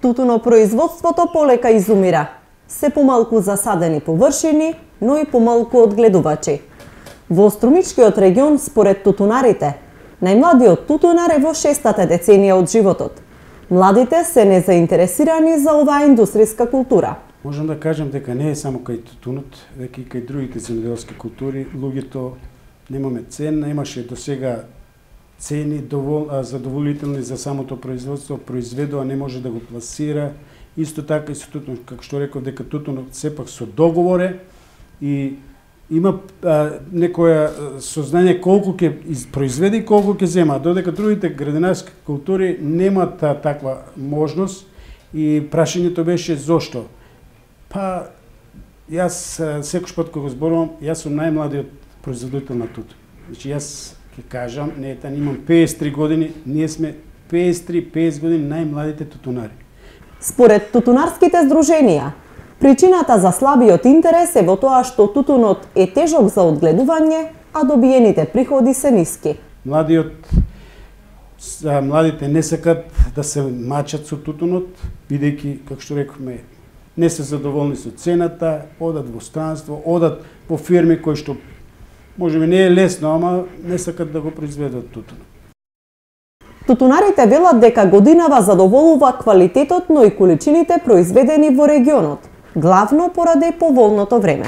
Тутунопроизводството полека изумира. Се помалку засадени површини, но и помалку одгледувачи. Во Струмичкиот регион, според тутунарите, најмладиот тутунар е во 6-та деценија од животот. Младите се незаинтересирани за оваа индустријска култура. Можам да кажам дека не е само кај тутунот, веќе и кај другите земјоделски култури, луѓето немаме цена, имаше до сега цени задоволителни за самото производство, произведува, не може да го пласира. Исто така и со тутунот, како што реков, дека тутунот сепак со договоре и има некоја сознание колку ќе произведе и колку ќе зема, додека другите градинарски култури немаат таква можност и прашањето беше зошто. Па, јас секој пат кога го зборувам, јас сум најмладиот производител на тутун. Значи, јас ќе кажам, имам 53 години, ние сме 50 години најмладите тутунари. Според тутунарските здруженија, причината за слабиот интерес е во тоа што тутунот е тежок за одгледување, а добиените приходи се ниски. Младите не сакат да се мачат со тутунот, бидејќи, како што рековме, не се задоволни со цената, одат во странство, одат во фирми кои што можеби не е лесно, ама не сакат да го произведат тутунот. Тутунарите велат дека годинава задоволува квалитетот, но и количините произведени во регионот, главно поради поволното време.